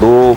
2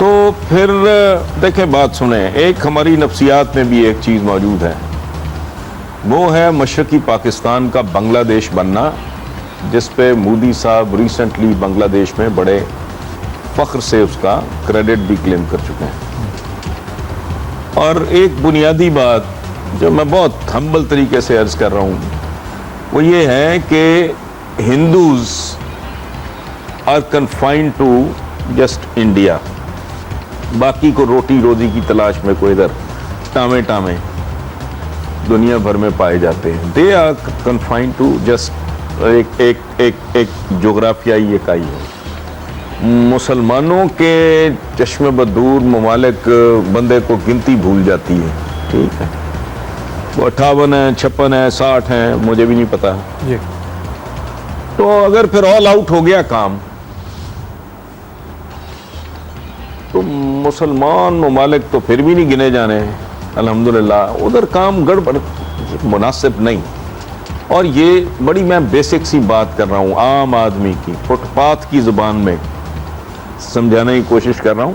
تو پھر دیکھیں بات سنیں، ایک ہماری نفسیات میں بھی ایک چیز موجود ہے، وہ ہے مشرقی پاکستان کا بنگلہ دیش بننا، جس پہ مودی صاحب ریسنٹلی بنگلہ دیش میں بڑے فخر سے اس کا کریڈٹ بھی کلیم کر چکے ہیں۔ اور ایک بنیادی بات جو میں بہت ہمبل طریقے سے عرض کر رہا ہوں، وہ یہ ہے کہ Hindus are confined to just India, باقی کو روٹی روزی کی تلاش میں کوئی ادھر ٹامے ٹامے دنیا بھر میں پائے جاتے ہیں۔ They are confined to just ایک جغرافیائی اکائی ہے۔ مسلمانوں کے چشم بدور ممالک بندے کو گنتی بھول جاتی ہے، ٹھیک ہے، وہ 58 ہیں، 56 ہیں، 60 ہیں، مجھے بھی نہیں پتا۔ جی تو اگر پھر آل آؤٹ ہو گیا کام تو مسلمان ممالک تو پھر بھی نہیں گنے جانے ہیں، الحمدللہ ادھر کام گڑبڑ مناسب نہیں۔ اور یہ بڑی میں بیسک سی بات کر رہا ہوں، عام آدمی کی فٹ پاتھ کی زبان میں سمجھانے کی کوشش کر رہا ہوں،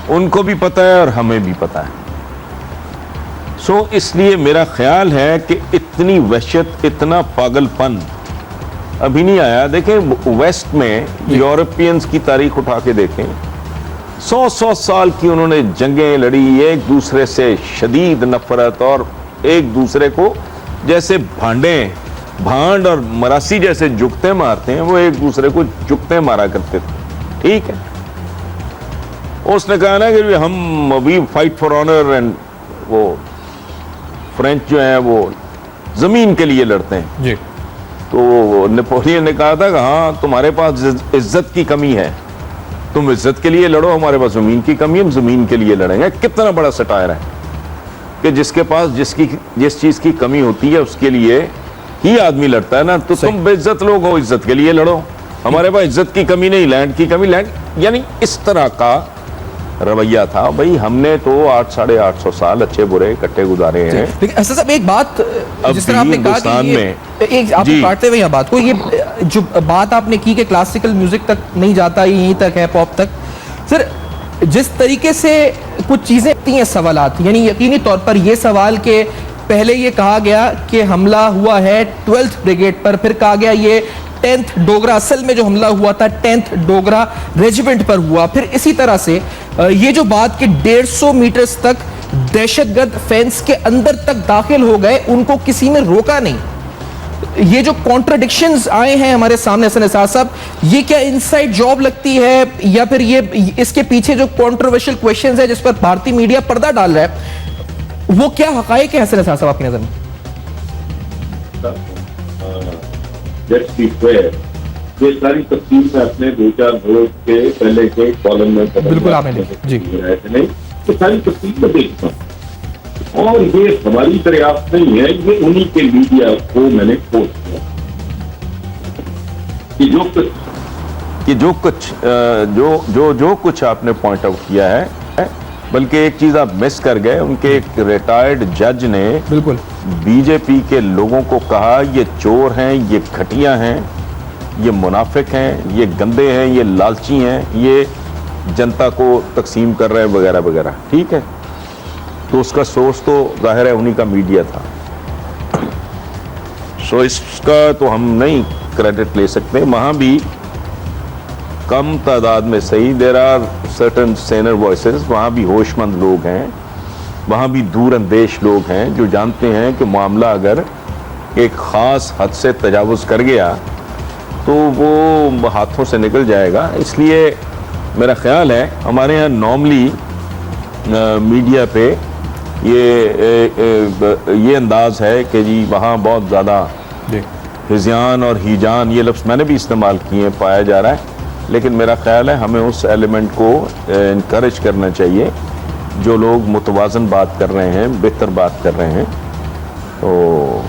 ان کو بھی پتہ ہے اور ہمیں بھی پتہ ہے۔ سو اس لیے میرا خیال ہے کہ اتنی وحشت، اتنا پاگل پن ابھی نہیں آیا۔ دیکھیں ویسٹ میں یورپینز کی تاریخ اٹھا کے دیکھیں، 100 سال کی انہوں نے جنگیں لڑی، ایک دوسرے سے شدید نفرت، اور ایک دوسرے کو جیسے بھانڈ اور مراسی جیسے جگتے مارتے ہیں، وہ ایک دوسرے کو جگتے مارا کرتے تھے، ٹھیک ہے۔ اس نے کہا نا کہ ہم ابھی فائٹ فار آنر، اینڈ وہ فرینچ جو ہیں وہ زمین کے لیے لڑتے ہیں۔ جی تو نیپولین نے کہا تھا کہ ہاں تمہارے پاس عزت کی کمی ہے، تم عزت کے لیے لڑو، ہمارے پاس زمین کی کمی ہے، ہم زمین کے لیے لڑیں گے۔ کتنا بڑا سٹائر ہے کہ جس کے پاس جس چیز کی کمی ہوتی ہے اس کے لیے ہی آدمی لڑتا ہے نا۔ تو تم بے عزت لوگ ہو، عزت کے لیے لڑو، ہمارے پاس عزت کی کمی نہیں، لینڈ کی کمی، لینڈ یعنی اس طرح کا رویہ تھا۔ بھائی ہم نے تو 800-850 سال اچھے برے کٹے گزارے ہیں۔ لیکن اسد صاحب ایک بات جس طرح آپ نے کہا ہندوستان میں ایک آپ کاٹتے ہوئے یہ بات کو، یہ جو بات آپ نے کی کہ کلاسیکل میوزک تک نہیں جاتا، یہیں تک ہے، پاپ تک، سر جس طریقے سے کچھ چیزیں ہوتی ہیں سوالات، یعنی یقینی طور پر یہ سوال کہ پہلے یہ کہا گیا کہ حملہ ہوا ہے 12th بریگیڈ پر، پھر کہا گیا یہ 10th ڈوگرا، اصل میں جو حملہ ہوا تھا 10th ڈوگرا ریجیمنٹ پر ہوا، پھر اسی طرح سے یہ جو بات کہ 150 میٹرز تک دہشت گرد فینس کے اندر تک داخل ہو گئے، ان کو کسی نے روکا نہیں، یہ جو کانٹرڈکشنز آئے ہیں ہمارے سامنے حسن نثار صاحب، یہ کیا انسائیڈ جاب لگتی ہے یا پھر یہ اس کے پیچھے جو کنٹروورشل کویشچنز ہے جس پر بھارتی میڈیا پردہ ڈال رہا ہے، وہ کیا حقائق ہے حسن نثار صاحب آپ کی نظر میں؟ یہ ساری تفصیل میں اپنے 2-4 روز کے پہلے کے کالم میں بالکل آپ نے جی نہیں تو ساری تفصیل میں دیکھتا ہوں، اور یہ ہماری دریافت نہیں ہے، یہ انہی کے میڈیا کو میں نے پوسٹ کیا کہ جو کچھ آپ نے پوائنٹ آؤٹ کیا ہے، بلکہ ایک چیز آپ مس کر گئے، ان کے ایک ریٹائرڈ جج نے بالکل بی جے پی کے لوگوں کو کہا یہ چور ہیں، یہ گھٹیا ہیں، یہ منافق ہیں، یہ گندے ہیں، یہ لالچی ہیں، یہ جنتا کو تقسیم کر رہے ہیں وغیرہ وغیرہ، ٹھیک ہے۔ تو اس کا سورس تو ظاہر ہے انہی کا میڈیا تھا، سو اس کا تو ہم نہیں کریڈٹ لے سکتے۔ وہاں بھی کم تعداد میں صحیح، there are certain saner voices, وہاں بھی ہوش مند لوگ ہیں، وہاں بھی دور اندیش لوگ ہیں جو جانتے ہیں کہ معاملہ اگر ایک خاص حد سے تجاوز کر گیا تو وہ ہاتھوں سے نکل جائے گا۔ اس لیے میرا خیال ہے ہمارے ہاں نارملی میڈیا پہ یہ انداز ہے کہ جی وہاں بہت زیادہ ہذیان اور ہیجان، یہ لفظ میں نے بھی استعمال کیے، پایا جا رہا ہے، لیکن میرا خیال ہے ہمیں اس ایلیمنٹ کو انکریج کرنا چاہیے جو لوگ متوازن بات کر رہے ہیں، بہتر بات کر رہے ہیں۔ تو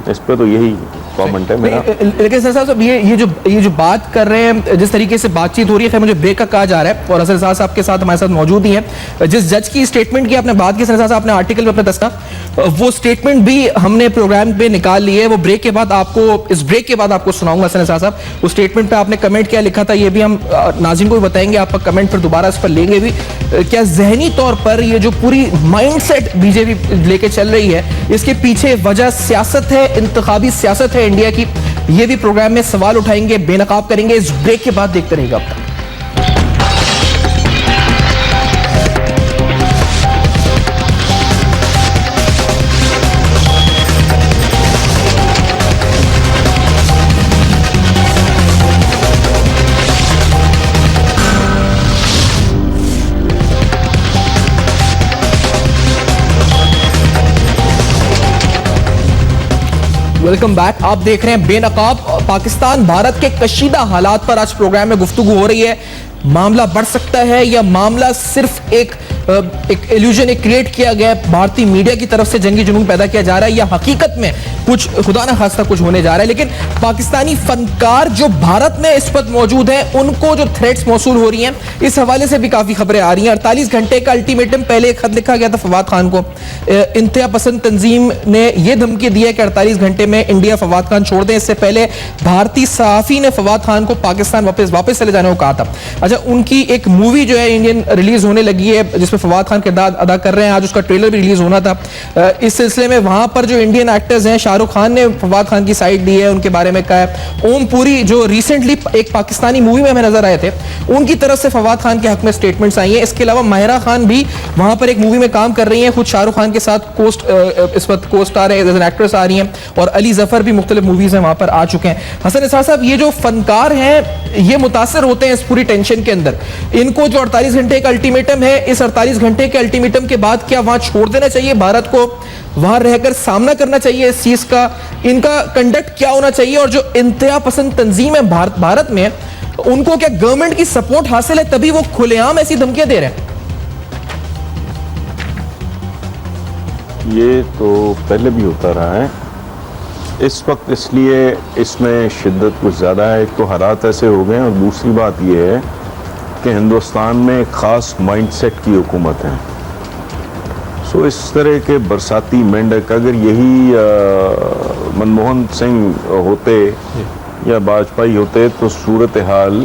اس پہ تو یہی کامنٹ ہے میرا. لیکن سر صاحب یہ جو بات کر رہے ہیں, جس طریقے سے بات چیت ہو رہی ہے, مجھے بریک کا کہا جا رہا ہے اور حسن صاحب آپ کے ساتھ ہمارے ساتھ موجود ہی ہیں. جس جج کی اسٹیٹمنٹ کی آپ نے بات کی حسن صاحب, آپ نے آرٹیکل میں اپنا دستہ, وہ اسٹیٹمنٹ بھی ہم نے پروگرام پہ نکال لی ہے. وہ بریک کے بعد آپ کو, اس بریک کے بعد آپ کو سناؤں گا. حسن صاحب اس اسٹیٹمنٹ پہ آپ نے کمنٹ کیا لکھا تھا, یہ بھی ہم ناظرین کو بھی بتائیں گے. آپ کا کمنٹ پھر دوبارہ اس پر لیں گے بھی. کیا ذہنی طور پر یہ جو پوری مائنڈ سیٹ بی جے پی لے کے چل رہی ہے, اس کے پیچھے وجہ سیاست ہے, انتخابی سیاست ہے انڈیا کی, یہ بھی پروگرام میں سوال اٹھائیں گے, بے نقاب کریں گے. اس بریک کے بعد دیکھتے رہے گا اب تک. Welcome back. آپ دیکھ رہے ہیں بے نقاب. پاکستان بھارت کے کشیدہ حالات پر آج پروگرام میں گفتگو ہو رہی ہے. معاملہ بڑھ سکتا ہے یا معاملہ صرف ایک ایلیوژن کریٹ کیا گیا ہے, بھارتی میڈیا کی طرف سے جنگی جنون پیدا کیا جا رہا ہے, یا حقیقت میں کچھ خدا نہ خواستہ کچھ ہونے جا رہا ہے. لیکن پاکستانی فنکار جو بھارت میں اس وقت موجود ہیں, ان کو جو تھریٹس موصول ہو رہی ہیں, اس حوالے سے بھی کافی خبریں آ رہی ہیں. 48 گھنٹے کا الٹیمیٹم پہلے ایک خط لکھا گیا تھا فواد خان کو. انتہا پسند تنظیم نے یہ دھمکی دی ہے کہ 48 گھنٹے میں انڈیا فواد خان چھوڑ دیں. اس سے پہلے بھارتی صحافی نے فواد خان کو پاکستان واپس چلے جانے کو کہا تھا. اچھا, ان کی ایک مووی جو ہے انڈین ریلیز ہونے لگی ہے, جس میں فواد خان کردار ادا کر رہے ہیں. آج اس کا ٹریلر بھی ریلیز ہونا تھا. اس سلسلے میں وہاں پر جو انڈین ایکٹرز ہیں, شاہ رخ خان نے فواد خان کی سائیڈ لی ہے, ان کے بارے میں کہا ہے. اوم پوری جو ریسنٹلی ایک پاکستانی مووی میں ہمیں نظر آئے تھے, ان کی طرف سے فواد خان کے حق میں سٹیٹمنٹس آئی ہیں. اس کے علاوہ ماہرہ خان بھی وہاں پر ایک مووی میں کام کر رہی ہیں, خود شاہ رخ خان کے ساتھ اس وقت کو سٹار ایکٹریس آ رہی ہیں, اور علی ظفر بھی مختلف موویز میں وہاں پر آ چکے ہیں. حسن نثار صاحب, یہ جو فنکار ہیں یہ متاثر ہوتے ہیں اس پوری ٹینشن کے اندر. ان کو جو 48 گھنٹے کا الٹیمیٹم ہے, اس 48 گھنٹے کے الٹیمیٹم کے بعد کیا وہاں چھوڑ دینا چاہیے بھارت کو, وہاں رہ کر سامنا کرنا چاہیے اس چیز کا, ان کا کنڈکٹ کیا ہونا چاہیے, اور جو انتہا پسند تنظیم ہے بھارت میں, ان کو کیا گورنمنٹ کی سپورٹ حاصل ہے تبھی وہ کھلے عام ایسی دھمکیاں دے رہے ہیں؟ یہ تو پہلے بھی ہوتا رہا ہے. اس وقت اس لیے اس میں شدت کچھ زیادہ ہے. ایک تو حالات ایسے ہو گئے ہیں, اور دوسری بات یہ ہے کہ ہندوستان میں ایک خاص مائنڈ سیٹ کی حکومت ہے. سو اس طرح کے برساتی مینڈک, اگر یہی منموہن سنگھ ہوتے یا واجپئی ہوتے تو صورتحال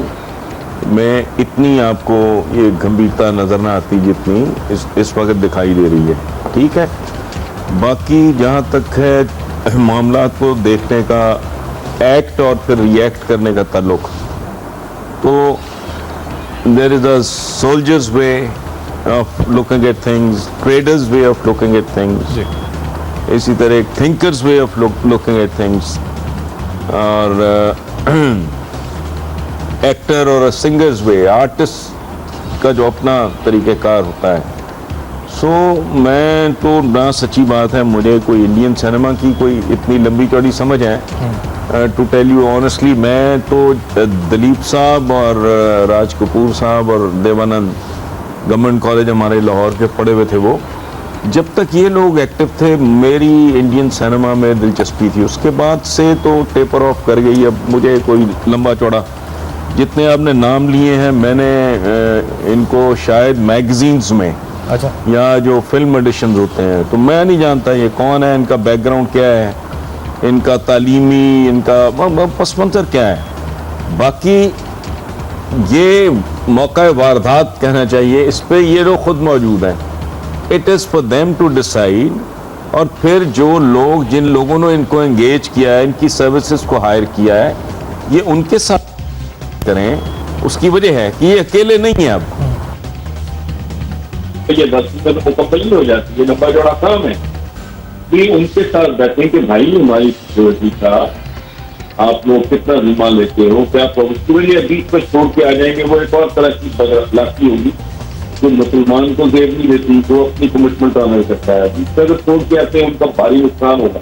میں اتنی آپ کو یہ گمبھیرتا نظر نہ آتی جتنی اس وقت دکھائی دے رہی ہے. ٹھیک ہے, باقی جہاں تک ہے معاملات کو دیکھنے کا, ایکٹ اور پھر ریئیکٹ کرنے کا تعلق, تو there is a soldier's way of looking at things, trader's way of looking at things, اسی طرح ایک thinker's way of looking at things, اور ایکٹر اور سنگر's way, آرٹسٹ کا جو اپنا طریقہ کار ہوتا ہے. سو میں تو نہ, سچی بات ہے, مجھے کوئی انڈین سینما کی کوئی اتنی لمبی چوڑی سمجھ ہے. ٹو ٹیل یو آنیسٹلی, میں تو دلیپ صاحب اور راج کپور صاحب اور دیوانند گورنمنٹ کالج ہمارے لاہور کے پڑھے ہوئے تھے. وہ جب تک یہ لوگ ایکٹیو تھے میری انڈین سینما میں دلچسپی تھی. اس کے بعد سے تو ٹیپر آف کر گئی. اب مجھے کوئی لمبا چوڑا, جتنے آپ نے نام لیے ہیں میں نے ان کو شاید میگزینز میں یا جو فلم ایڈیشنز ہوتے ہیں, تو میں نہیں جانتا یہ کون ہے, ان کا بیک گراؤنڈ کیا ہے, ان کا تعلیمی, ان کا پس منظر کیا ہے. باقی یہ موقع واردات کہنا چاہیے, اس پہ یہ لوگ خود موجود ہیں. It is for them to decide. اور پھر جو لوگ, جن لوگوں نے ان کو انگیج کیا ہے, ان کی سروسز کو ہائر کیا ہے, یہ ان کے ساتھ کریں. اس کی وجہ ہے کہ یہ اکیلے نہیں ہیں. اب یہ 10 میں مکمل ہو جاتی ہے, لمبا جوڑا کام ہے کہ ان کے ساتھ بیٹھیں کہ بھائی ہماری سیکورٹی کا آپ لوگ کتنا ذمہ لیتے ہو, کیا پروسیجر یا بیچ میں چھوڑ کے آ جائیں گے. وہ ایک اور طرح کی بداخلاقی ہوگی جو مسلمان کو زیب نہیں دیتی, جو اپنی کمٹمنٹ عمل کرتا ہے. بیچ میں اگر چھوڑ کے آتے ہیں ان کا بھاری نقصان ہوگا.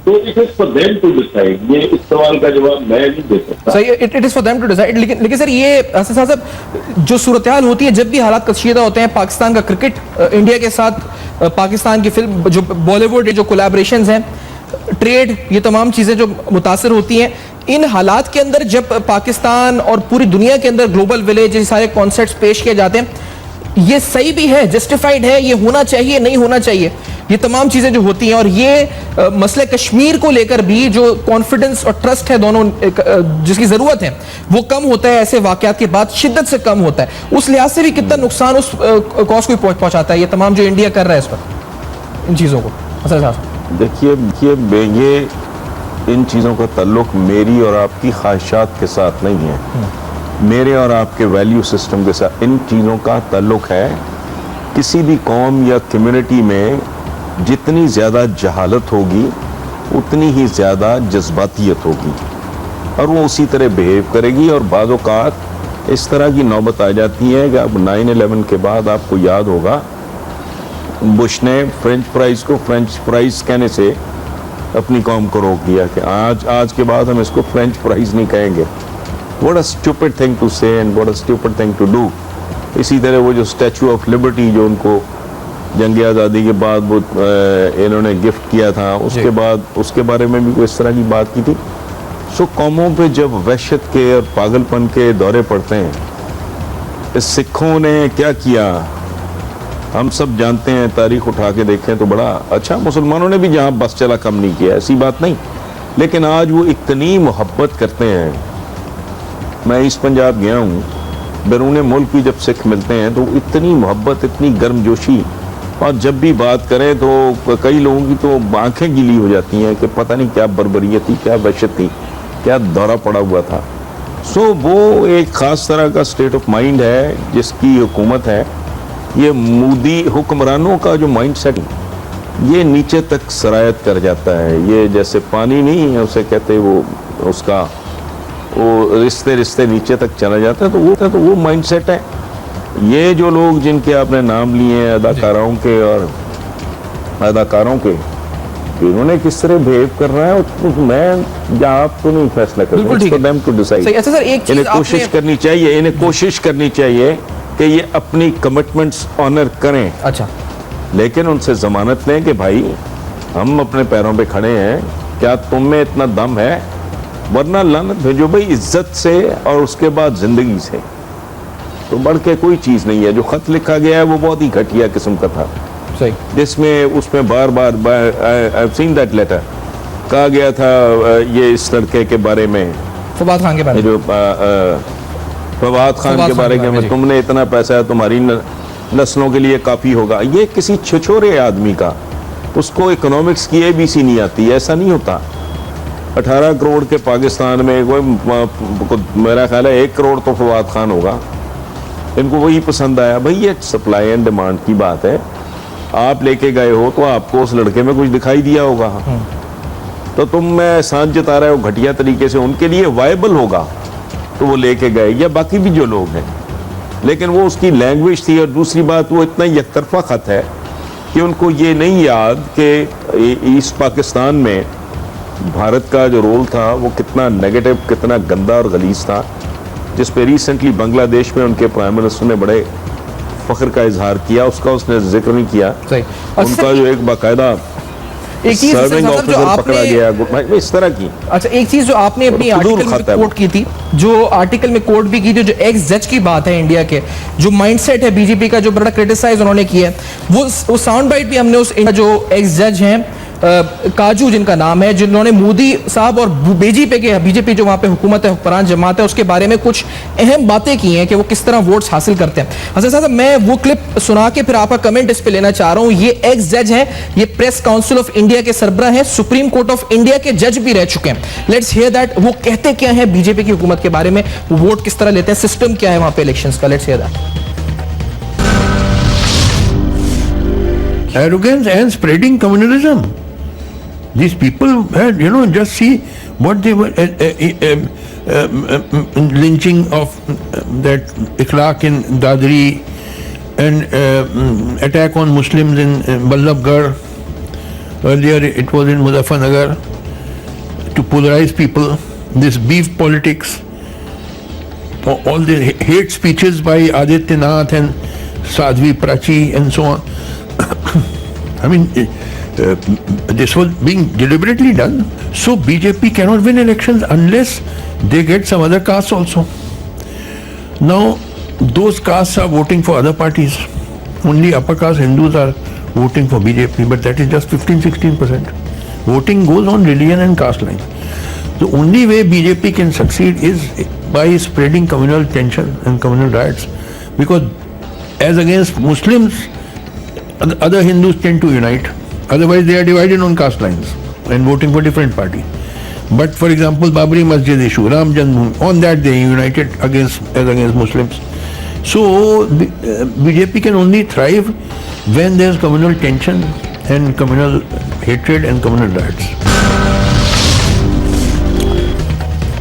تو it is for them to decide. یہ اس سوال کا جواب میں نہیں دے سکتا. صحیح, it is for them to decide. لیکن سر یہ حسن صاحب جو صورتحال ہوتی ہے جب بھی حالات کشیدہ ہوتے ہیں, پاکستان کا کرکٹ انڈیا کے ساتھ, پاکستان کی فلم, جو بالی ووڈ جو کولیبریشنز ہیں, ٹریڈ, یہ تمام چیزیں جو متاثر ہوتی ہیں. ان حالات کے اندر جب پاکستان اور پوری دنیا کے اندر گلوبل ولیج یہ سارے کانسیپٹس پیش کیے جاتے ہیں, یہ صحیح بھی ہے, جسٹیفائڈ ہے, یہ ہونا چاہیے, نہیں ہونا چاہیے, یہ تمام چیزیں جو ہوتی ہیں. اور یہ مسئلہ کشمیر کو لے کر بھی جو کانفیڈنس اور ٹرسٹ ہے دونوں جس کی ضرورت ہے وہ کم ہوتا ہے ایسے واقعات کے بعد, شدت سے کم ہوتا ہے. اس لحاظ سے بھی کتنا نقصان اس کاز کو پہنچاتا ہے یہ تمام جو انڈیا کر رہا ہے اس پر ان چیزوں کو. دیکھیے یہ ان چیزوں کا تعلق میری اور آپ کی خواہشات کے ساتھ نہیں ہے, میرے اور آپ کے ویلیو سسٹم کے ساتھ. ان چیزوں کا تعلق ہے کسی بھی قوم یا کمیونٹی میں جتنی زیادہ جہالت ہوگی اتنی ہی زیادہ جذباتیت ہوگی اور وہ اسی طرح بیہیو کرے گی. اور بعض اوقات اس طرح کی نوبت آ جاتی ہے کہ اب 9/11 کے بعد آپ کو یاد ہوگا بش نے فرینچ فرائز کو فرینچ فرائز کہنے سے اپنی قوم کو روک دیا کہ آج کے بعد ہم اس کو فرینچ فرائز نہیں کہیں گے. What a stupid thing to say and what a stupid thing to do. اسی طرح وہ جو اسٹیچو آف لبرٹی جو ان کو جنگ آزادی کے بعد وہ انہوں نے گفٹ کیا تھا, اس کے بعد اس کے بارے میں بھی کوئی اس طرح کی بات کی تھی. سو قوموں پہ جب وحشت کے اور پاگل پن کے دورے پڑتے ہیں, سکھوں نے کیا کیا ہم سب جانتے ہیں, تاریخ اٹھا کے دیکھیں تو بڑا اچھا. مسلمانوں نے بھی جہاں بس چلا کم نہیں کیا, ایسی بات نہیں, لیکن آج وہ اتنی محبت کرتے ہیں. میں ایسٹ پنجاب گیا ہوں, بیرون ملک بھی جب سکھ ملتے ہیں تو اتنی محبت, اتنی گرم جوشی, اور جب بھی بات کریں تو کئی لوگوں کی تو آنکھیں گیلی ہو جاتی ہیں کہ پتہ نہیں کیا بربریت تھی, کیا وحشت تھی, کیا دورہ پڑا ہوا تھا. سو وہ ایک خاص طرح کا سٹیٹ آف مائنڈ ہے جس کی حکومت ہے. یہ مودی حکمرانوں کا جو مائنڈ سیٹ یہ نیچے تک سرایت کر جاتا ہے. یہ جیسے پانی نہیں ہے اسے کہتے وہ اس کا وہ رشتے نیچے تک چلا جاتا ہے, تو وہ مائنڈ سیٹ ہے. یہ جو لوگ جن کے آپ نے نام لیے ہیں اداکاروں کے اور اداکاروں کے, انہوں نے کس طرح بہیو کر رہا ہے میں آپ کو نہیں فیصلہ کرنا. انہیں کوشش کرنی چاہیے کہ یہ اپنی کمٹمنٹس آنر کریں. اچھا, لیکن ان سے ضمانت لیں کہ بھائی ہم اپنے پیروں پہ کھڑے ہیں, کیا تم میں اتنا دم ہے, ورنہ لعنت بھیجو بھائی عزت سے اور اس کے بعد زندگی سے, تو بڑھ کے کوئی چیز نہیں ہے. جو خط لکھا گیا ہے وہ بہت ہی گھٹیا قسم کا تھا, جس میں اس میں بار I've seen that letter کہا گیا تھا یہ اس لڑکے کے بارے میں, فواد خان کے بارے میں, جو فواد خان کے بارے میں, تم نے اتنا پیسہ ہے تمہاری نسلوں کے لیے کافی ہوگا. یہ کسی چھچورے آدمی کا, اس کو اکنامکس کی ABC نہیں آتی. ایسا نہیں ہوتا. 18 کروڑ کے پاکستان میں کوئی میرا خیال ہے 1 کروڑ تو فواد خان ہوگا. ان کو وہی پسند آیا. بھائی یہ سپلائی اینڈ ڈیمانڈ کی بات ہے. آپ لے کے گئے ہو تو آپ کو اس لڑکے میں کچھ دکھائی دیا ہوگا, تو تم میں احسان جتا رہے ہو گھٹیا طریقے سے. ان کے لیے وائبل ہوگا تو وہ لے کے گئے, یا باقی بھی جو لوگ ہیں. لیکن وہ اس کی لینگویج تھی. اور دوسری بات وہ اتنا یک طرفہ خط ہے کہ ان کو یہ نہیں یاد کہ ایسٹ پاکستان میں بھارت کا جو رول تھا وہ کتنا نیگیٹو, کتنا گندا اور غلیظ تھا, جس پہ ریسنٹلی بنگلہ دیش میں ان کے پرائم منسٹر نے بڑے فخر کا اظہار کیا. اس کا اس نے ذکر نہیں کیا. ان کا جو ایک باقاعدہ سرونگ آفیسر پکڑا گیا اس طرح کی. اچھا, ایک چیز جو آپ نے اپنی آرٹیکل میں کوٹ کی تھی, جو آرٹیکل میں کوٹ بھی کی تھی, جو ایکس جج کی بات ہے انڈیا کے, جو مائنڈ سیٹ ہے بی جے پی کا, جو بڑا کرٹیسائز انہوں نے کیا ہے, وہ ساؤنڈ بائٹ بھی ہم نے اس جو ایکس جج ہیں کاجو جن کا نام ہے, جنہوں نے مودی صاحب اور بی جے پی جو وہاں پہ حکومت ہے, حکمران جماعت ہے, اس کے بارے میں کچھ اہم باتیں کی ہیں کہ وہ کس طرح ووٹس حاصل کرتے ہیں. حسن صاحب میں وہ کلپ سنا کے پھر آپ کا کمنٹ اس پہ لینا چاہ رہا ہوں. یہ ایکس جج ہیں, یہ پریس کاؤنسل آف انڈیا کے سربراہ ہیں, سپریم کورٹ آف انڈیا کے جج بھی رہ چکے ہیں. لیٹس ہیئر دیٹ وہ کہتے کیا ہیں بی جے پی کی حکومت کے بارے میں, وہ ووٹ کس طرح لیتے ہیں, سسٹم کیا ہے وہاں پہ الیکشنز کا. Let's hair that. Arrogance and spreading communalism. These people had, just see what they were lynching of that Ikhlaq in Dadri and attack on Muslims in Vallabhgarh. Earlier it was in Muzaffarnagar, to polarize people. This beef politics, all the hate speeches by Adityanath and Sadhvi Prachi and so on. I mean, this was being deliberately done. So BJP cannot win elections unless they get some other castes also. Now those castes are voting for other parties. Only upper caste Hindus are voting for BJP, but that is just 15-16%. Voting goes on religion and caste line. The only way BJP can succeed is by spreading communal tension and communal riots, because as against Muslims, other Hindus tend to unite. Otherwise they are divided on caste lines and voting for different party. But for example, Babri Masjid issue, Ram Janmabhoomi, on that they united against Muslims. So BJP can only thrive when there is communal tension and communal hatred and communal riots.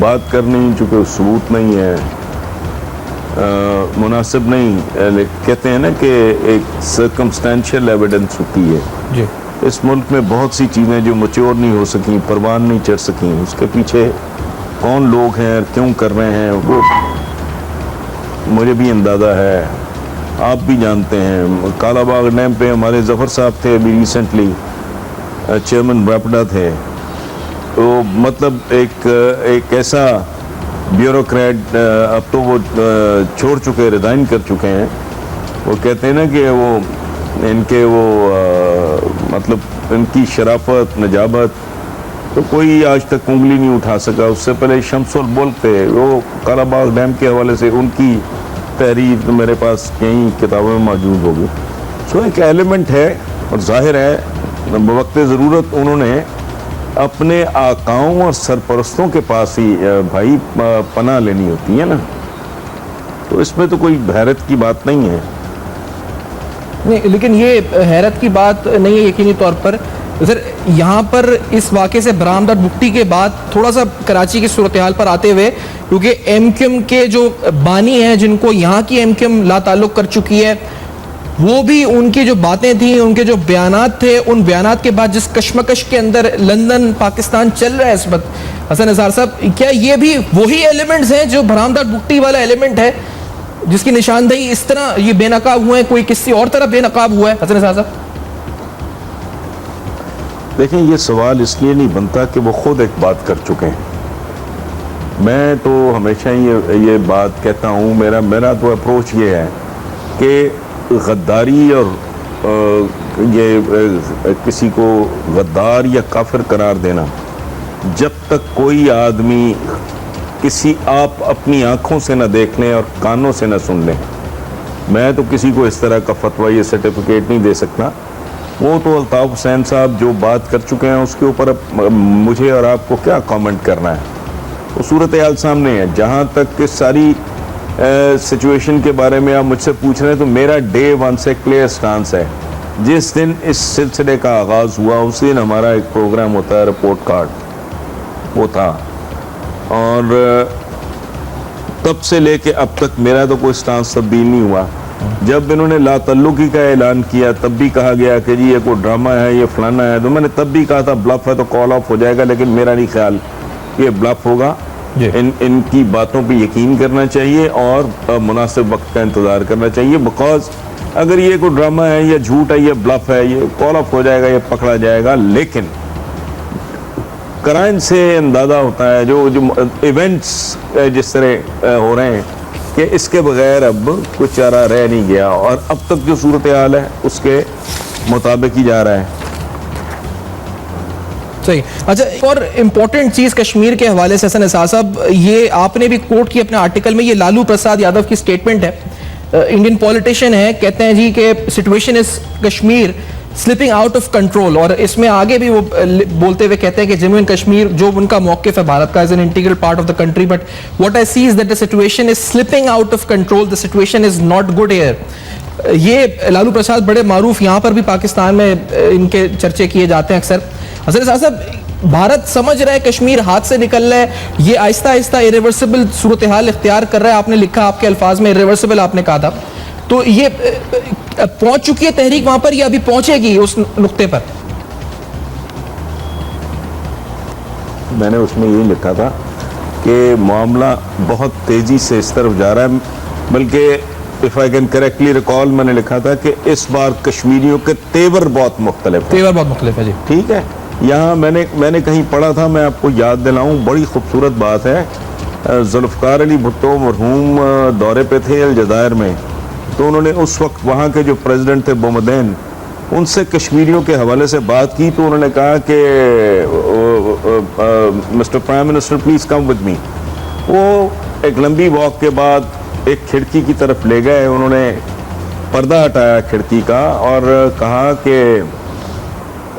بات کرنی چونکہ ثبوت نہیں ہے, مناسب نہیں. کہتے ہیں نا کہ ایک سرکمسٹینشیل ایویڈنس ہوتی ہے. جی اس ملک میں بہت سی چیزیں جو میچور نہیں ہو سکیں, پروان نہیں چڑھ سکیں, اس کے پیچھے کون لوگ ہیں اور کیوں کر رہے ہیں وہ مجھے بھی اندازہ ہے, آپ بھی جانتے ہیں. کالا باغ ڈیم پہ ہمارے ظفر صاحب تھے ابھی ریسنٹلی, چیئرمین ریپڈا تھے, تو مطلب ایک ایسا بیوروکریٹ, اب تو وہ چھوڑ چکے, ریزائن کر چکے ہیں. وہ کہتے ہیں نا کہ وہ ان کے وہ مطلب ان کی شرافت, نجابت, تو کوئی آج تک انگلی نہیں اٹھا سکا. اس سے پہلے شمس الملک تھے, وہ کالا باغ ڈیم کے حوالے سے ان کی تحریر میرے پاس کئی کتابوں میں موجود ہوگی. سو ایک ایلیمنٹ ہے, اور ظاہر ہے بوقت ضرورت انہوں نے اپنے آقاؤں اور سرپرستوں کے پاس ہی بھائی پناہ لینی ہوتی ہے نا, تو اس میں تو کوئی حیرت کی بات نہیں ہے. نہیں, لیکن یہ حیرت کی بات نہیں ہے یقینی طور پر. سر یہاں پر اس واقعے سے برآمدات بھٹی کے بعد تھوڑا سا کراچی کی صورتحال پر آتے ہوئے, کیونکہ ایم کیو ایم کے جو بانی ہیں جن کو یہاں کی ایم کیو ایم لا تعلق کر چکی ہے, وہ بھی ان کی جو باتیں تھیں, ان کے جو بیانات تھے, ان بیانات کے بعد جس کشمکش کے اندر لندن پاکستان چل رہا ہے اس وقت, حسن نثار صاحب, کیا یہ بھی وہی ایلیمنٹس ہیں جو برآمدات بھٹی والا ایلیمنٹ ہے جس کی نشاندہی اس طرح یہ بے نقاب ہوئے ہیں, کوئی کسی اور طرح بے نقاب ہوا ہے؟ حسن نثار صاحب دیکھیں, یہ سوال اس لیے نہیں بنتا کہ وہ خود ایک بات کر چکے ہیں. میں تو ہمیشہ یہ بات کہتا ہوں, میرا تو اپروچ یہ ہے کہ غداری اور یہ کسی کو غدار یا کافر قرار دینا, جب تک کوئی آدمی کسی آپ اپنی آنکھوں سے نہ دیکھ لیں اور کانوں سے نہ سن لیں, میں تو کسی کو اس طرح کا فتویٰ یہ سرٹیفکیٹ نہیں دے سکتا. وہ تو الطاف حسین صاحب جو بات کر چکے ہیں اس کے اوپر مجھے اور آپ کو کیا کامنٹ کرنا ہے. وہ صورتحال سامنے ہے. جہاں تک کہ ساری سچویشن کے بارے میں آپ مجھ سے پوچھ رہے ہیں تو میرا ڈے ون سے کلیئر سٹانس ہے. جس دن اس سلسلے کا آغاز ہوا اس دن ہمارا ایک پروگرام ہوتا ہے رپورٹ کارڈ, وہ تھا, اور تب سے لے کے اب تک میرا تو کوئی سٹانس تبدیل نہیں ہوا. جب انہوں نے لا تعلقی کا اعلان کیا تب بھی کہا گیا کہ جی یہ کوئی ڈرامہ ہے, یہ فلانا ہے, تو میں نے تب بھی کہا تھا بلف ہے تو کال آف ہو جائے گا, لیکن میرا نہیں خیال کہ یہ بلف ہوگا. ان کی باتوں پہ یقین کرنا چاہیے اور مناسب وقت کا انتظار کرنا چاہیے, بیکاز اگر یہ کوئی ڈرامہ ہے یا جھوٹ ہے, یہ بلف ہے, یہ کال آف ہو جائے گا, یہ پکڑا جائے گا. لیکن کرائن سے اندازہ ہوتا ہے جو ایونٹس جس طرح ہو رہے ہیں کہ اس کے بغیر اب کچھ چارہ رہ نہیں گیا, اور اب تک جو صورتحال ہے اس کے مطابق ہی جا رہا ہے. صحیح. اچھا, ایک اور امپورٹنٹ چیز کشمیر کے حوالے سے حسن نثار صاحب, یہ آپ نے بھی کوٹ کی اپنے آرٹیکل میں, یہ لالو پرساد یادو کی سٹیٹمنٹ ہے, انڈین پولیٹیشین ہے, کہتے ہیں جی کہ situation is Kashmir slipping out of control, اور اس میں آگے بھی وہ بولتے ہوئے کہتے ہیں کہ جموں اینڈ کشمیر جو ان کا موقف ہے بھارت کا, is an integral part of the country, but what I see is that the situation is slipping out of control, the situation is not good here. یہ لالو پرساد بڑے معروف, یہاں پر بھی پاکستان میں ان کے چرچے کیے جاتے ہیں اکثر. حسن صاحب, بھارت سمجھ رہا ہے کشمیر ہاتھ سے نکل رہا ہے, یہ آہستہ آہستہ ایریورسبل صورتحال اختیار کر رہا ہے, آپ نے لکھا, آپ کے الفاظ میں ایریورسبل آپ نے کہا تھا, تو یہ پہنچ چکی ہے تحریک وہاں پر یا ابھی پہنچے گی اس نقطے پر؟ میں نے اس میں یہ لکھا تھا کہ معاملہ بہت تیزی سے اس طرف جا رہا ہے, بلکہ if I can correctly recall میں نے لکھا تھا کہ اس بار کشمیریوں کے تیور بہت مختلف ہے. تیور بہت مختلف ہے, جی ٹھیک ہے. یہاں میں نے کہیں پڑھا تھا, میں آپ کو یاد دلاؤں, بڑی خوبصورت بات ہے. ذوالفقار علی بھٹو مرحوم دورے پہ تھے الجزائر میں, تو انہوں نے اس وقت وہاں کے جو پریزیڈنٹ تھے بومدین, ان سے کشمیریوں کے حوالے سے بات کی, تو انہوں نے کہا کہ mister prime minister please come with me. وہ ایک لمبی واک کے بعد ایک کھڑکی کی طرف لے گئے, انہوں نے پردہ ہٹایا کھڑکی کا اور کہا کہ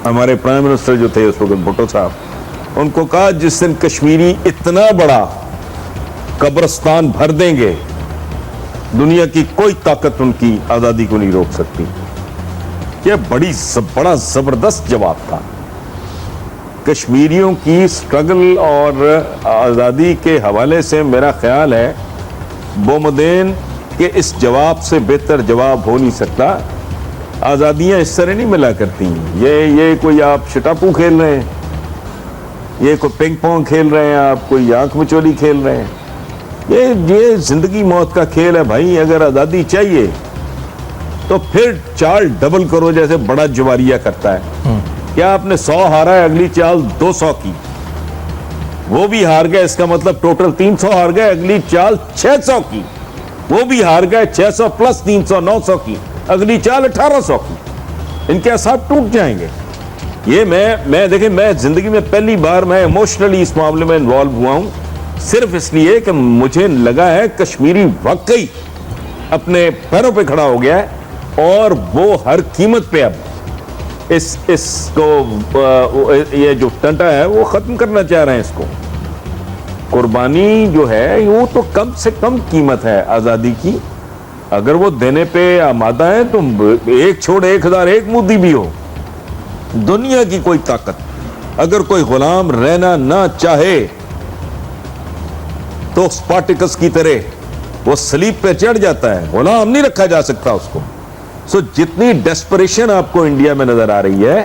ہمارے پرائم منسٹر جو تھے اس وقت بھٹو صاحب, ان کو کہا جس دن کشمیری اتنا بڑا قبرستان بھر دیں گے دنیا کی کوئی طاقت ان کی آزادی کو نہیں روک سکتی. یہ بڑا زبردست جواب تھا. کشمیریوں کی سٹرگل اور آزادی کے حوالے سے میرا خیال ہے بومدین کہ اس جواب سے بہتر جواب ہو نہیں سکتا. آزادیاں اس طرح نہیں ملا کرتی. یہ کوئی آپ شٹاپو کھیل رہے ہیں, یہ کوئی پنگ پونگ کھیل رہے ہیں, آپ کوئی آنکھ مچولی کھیل رہے ہیں. یہ زندگی موت کا کھیل ہے بھائی. اگر آزادی چاہیے تو پھر چال ڈبل کرو جیسے بڑا جواریہ کرتا ہے. کیا آپ نے 100 ہارا ہے, اگلی چال 200 کی, وہ بھی ہار گئے, اس کا مطلب ٹوٹل 300 ہار گئے, اگلی چال 600 کی, وہ بھی ہار گئے, 600 پلس 300 900 کی, اگلی چال 1800 کی. ان کے اعصاب ٹوٹ جائیں گے. یہ میں دیکھیں, میں زندگی میں پہلی بار میں ایموشنلی اس معاملے میں انوالو ہوا ہوں, صرف اس لیے کہ مجھے لگا ہے کشمیری واقعی اپنے پیروں پہ کھڑا ہو گیا ہے, اور وہ ہر قیمت پہ اب اس کو یہ جو ٹنٹا ہے وہ ختم کرنا چاہ رہے ہیں. اس کو قربانی جو ہے وہ تو کم سے کم قیمت ہے آزادی کی. اگر وہ دینے پہ آمادہ ہیں تو ایک چھوڑ 1001 مودی بھی ہو, دنیا کی کوئی طاقت اگر کوئی غلام رہنا نہ چاہے تو اسپارٹیکس کی طرح وہ صلیب پہ چڑھ جاتا ہے, غلام نہیں رکھا جا سکتا اس کو. سو جتنی ڈیسپریشن آپ کو انڈیا میں نظر آ رہی ہے,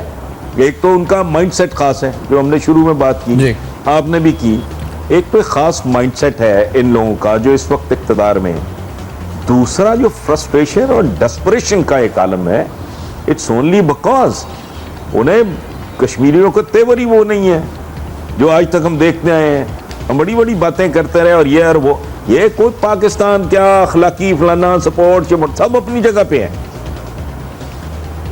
ایک تو ان کا مائنڈ سیٹ خاص ہے جو ہم نے شروع میں بات کی, آپ نے بھی کی, ایک تو خاص مائنڈ سیٹ ہے ان لوگوں کا جو اس وقت اقتدار میں ہے. دوسرا جو فرسٹریشن اور ڈیسپریشن کا ایک عالم ہے, اٹس اونلی بیکاز انہیں کشمیریوں کا تیور ہی وہ نہیں ہے جو آج تک ہم دیکھتے آئے ہیں. ہم بڑی بڑی باتیں کرتے رہے اور وہ یہ کوئی پاکستان کیا اخلاقی فلانا سپورٹ سب اپنی جگہ پہ ہے.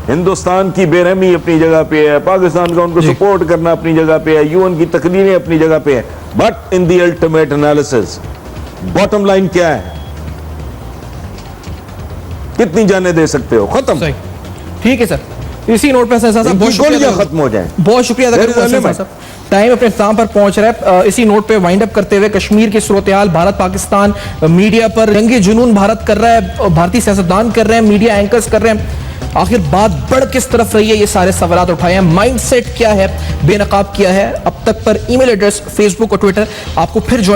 ہندوستان کی بے رحمی اپنی جگہ پہ ہے, پاکستان کا ان کو سپورٹ کرنا اپنی جگہ پہ ہے, UN کی تقریریں اپنی جگہ پہ ہیں. But in the ultimate analysis bottom line کیا ہے, کتنی جانیں دے سکتے ہو, ختم. ٹھیک ہے سر, اسی نوٹ پہ گولیاں ختم ہو جائیں. بہت شکریہ ادا کروں گا. ٹائم اپنے اختتام پر پہنچ رہا ہے. اسی نوٹ پہ وائنڈ اپ کرتے ہوئے کشمیر کی صورتحال, بھارت پاکستان میڈیا پر جنگ جنون بھارت کر رہا ہے, بھارتی سیاستدان کر رہے ہیں, میڈیا اینکرز کر رہے ہیں, آخر بات بڑھ کس طرف رہی ہے, یہ سارے سوالات اٹھائے ہیں. مائنڈ سیٹ کیا ہے, بے نقاب کیا ہے, اب تک پر ای میل ایڈریس, فیس بک اور ٹویٹر. آپ کو پھر جوائن